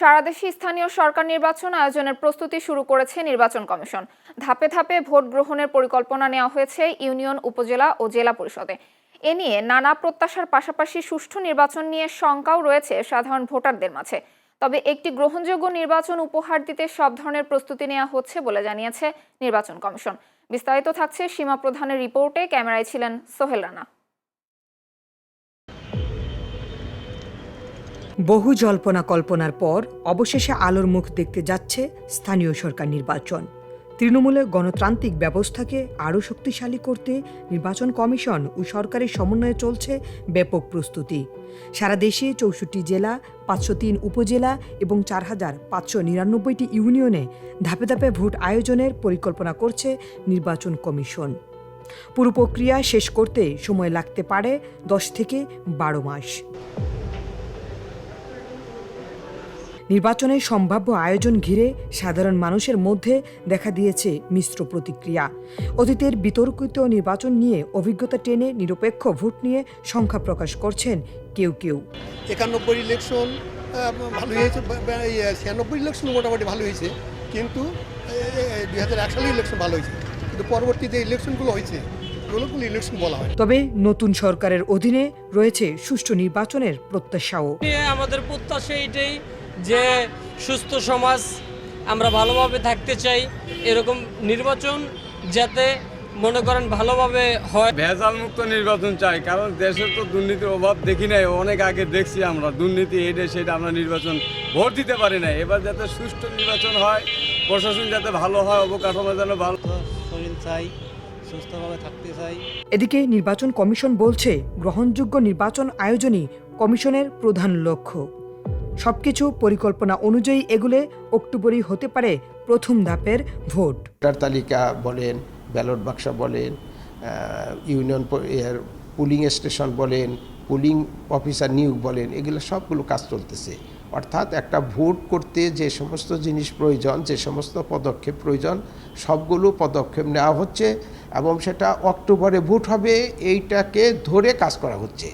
সারা দেশে স্থানীয় সরকার নির্বাচন আয়োজনের প্রস্তুতি শুরু করেছে নির্বাচন কমিশন। ধাপে ধাপে ভোট গ্রহণের পরিকল্পনা নেওয়া হয়েছে ইউনিয়ন, উপজেলা ও জেলা পরিষদে। এ নিয়ে নানা প্রত্যাশার পাশাপাশি সুষ্ঠু নির্বাচন নিয়ে শঙ্কাও রয়েছে সাধারণ ভোটারদের মাঝে। তবে একটি গ্রহণযোগ্য নির্বাচন উপহার দিতে সব ধরনের প্রস্তুতি নেওয়া হচ্ছে বলে জানিয়েছে নির্বাচন কমিশন। বিস্তারিত থাকছে সীমা প্রধানের রিপোর্টে। ক্যামেরায় ছিলেন সোহেল রানা। বহু জল্পনা কল্পনার পর অবশেষে আলোর মুখ দেখতে যাচ্ছে স্থানীয় সরকার নির্বাচন। তৃণমূলের গণতান্ত্রিক ব্যবস্থাকে আরও শক্তিশালী করতে নির্বাচন কমিশন ও সরকারের সমন্বয়ে চলছে ব্যাপক প্রস্তুতি। সারা দেশে ৬৪ জেলা, ৫০৩ উপজেলা এবং ৪,৫৯৯টি ইউনিয়নে ধাপে ধাপে ভোট আয়োজনের পরিকল্পনা করছে নির্বাচন কমিশন। পুরো প্রক্রিয়া শেষ করতে সময় লাগতে পারে ১০ থেকে ১২ মাস। নির্বাচনের সম্ভাব্য আয়োজন ঘিরে সাধারণ মানুষের মধ্যে দেখা দিয়েছে মিশ্র প্রতিক্রিয়া। অতীতের বিতর্কিত নির্বাচন নিয়ে অভিজ্ঞতা টেনে নিরপেক্ষ ভোট নিয়ে সংখ্যা প্রকাশ করছেন কেউ কেউ। ৯১ ইলেকশন ভালো হয়েছে, ৯৬ ইলেকশন মোটামুটি ভালো হয়েছে, কিন্তু ২০০১ সালের ইলেকশন ভালো হয়েছে, কিন্তু পরবর্তী যে ইলেকশনগুলো হয়েছে ওগুলো ইলেকশন বলা হয়। তবে নতুন সরকারের অধীনে রয়েছে সুষ্ঠু নির্বাচনের প্রত্যাশাও। আমাদের প্রত্যাশা এটাই যে সুস্থ সমাজ আমরা ভালোভাবে থাকতে চাই, এরকম নির্বাচন যাতে মনে করেন ভালোভাবে হয়। ভেজাল মুক্ত নির্বাচন চাই, কারণ দেশের তো দুর্নীতির অভাব দেখি নাই, অনেক আগে দেখছি আমরা দুর্নীতি এটা সেটা আমরা নির্বাচন ভোট দিতে পারি না। এবার যাতে সুষ্ঠু নির্বাচন হয়, প্রশাসন যাতে ভালো হয়, অবকাঠামো যেন ভালো, শরীর চাই, সুস্থভাবে থাকতে চাই। এদিকে নির্বাচন কমিশন বলছে গ্রহণযোগ্য নির্বাচন আয়োজনই কমিশনের প্রধান লক্ষ্য। সবকিছু পরিকল্পনা অনুযায়ী এগুলো অক্টোবরেই হতে পারে প্রথম ধাপের ভোট। ভোটার তালিকা বলেন, ব্যালট বাক্স বলেন, ইউনিয়ন পুলিং স্টেশন বলেন, পুলিং অফিসার নিয়োগ বলেন, এগুলো সবগুলো কাজ চলতেছে। অর্থাৎ একটা ভোট করতে যে সমস্ত জিনিস প্রয়োজন, যে সমস্ত পদক্ষেপ প্রয়োজন, সবগুলো পদক্ষেপ নেওয়া হচ্ছে এবং সেটা অক্টোবরে ভোট হবে, এইটাকে ধরে কাজ করা হচ্ছে।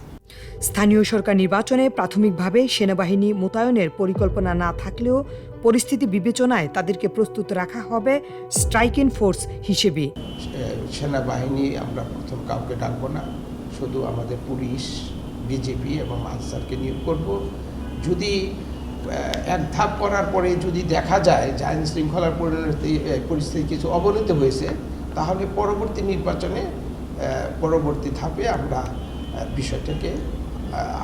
স্থানীয় সরকার নির্বাচনে প্রাথমিকভাবে সেনাবাহিনী মোতায়েনের পরিকল্পনা না থাকলেও পরিস্থিতি বিবেচনায় তাদেরকে প্রস্তুত রাখা হবে স্ট্রাইকিং ফোর্স হিসেবে। সেনাবাহিনী আমরা প্রথম কাউকে ডাকবো না, শুধু আমাদের পুলিশ, বিজেপি এবং আনসারকে নিয়োগ করব। যদি এক ধাপ করার পরে যদি দেখা যায় যে আইন শৃঙ্খলার পরিস্থিতি কিছু অবনতি হয়েছে, তাহলে পরবর্তী নির্বাচনে পরবর্তী ধাপে আমরা বিষয়টাকে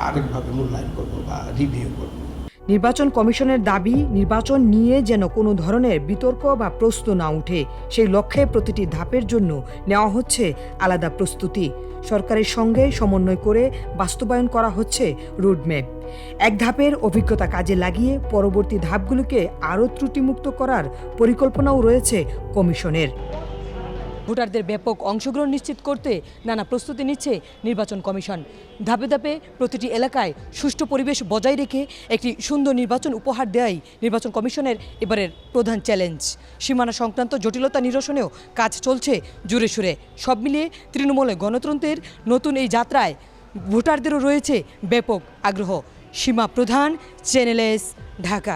আরেকভাবে মূল্যায়ন করব বা রিভিউ করব। নির্বাচন কমিশনের দাবি, নির্বাচন নিয়ে যেন কোনো ধরনের বিতর্ক বা প্রশ্ন না উঠে, সেই লক্ষ্যে প্রতিটি ধাপের জন্য নেওয়া হচ্ছে আলাদা প্রস্তুতি। সরকারের সঙ্গে সমন্বয় করে বাস্তবায়ন করা হচ্ছে রোডম্যাপ। এক ধাপের অভিজ্ঞতা কাজে লাগিয়ে পরবর্তী ধাপগুলোকে আরও ত্রুটিমুক্ত করার পরিকল্পনাও রয়েছে কমিশনের। ভোটারদের ব্যাপক অংশগ্রহণ নিশ্চিত করতে নানা প্রস্তুতি নিচ্ছে নির্বাচন কমিশন। ধাপে ধাপে প্রতিটি এলাকায় সুষ্ঠু পরিবেশ বজায় রেখে একটি সুন্দর নির্বাচন উপহার দেওয়াই নির্বাচন কমিশনের এবারের প্রধান চ্যালেঞ্জ। সীমানা সংক্রান্ত জটিলতা নিরসনেও কাজ চলছে জোরে সোরে। সব মিলিয়ে তৃণমূলে গণতন্ত্রের নতুন এই যাত্রায় ভোটারদেরও রয়েছে ব্যাপক আগ্রহ। সীমা প্রধান, চ্যানেল এস, ঢাকা।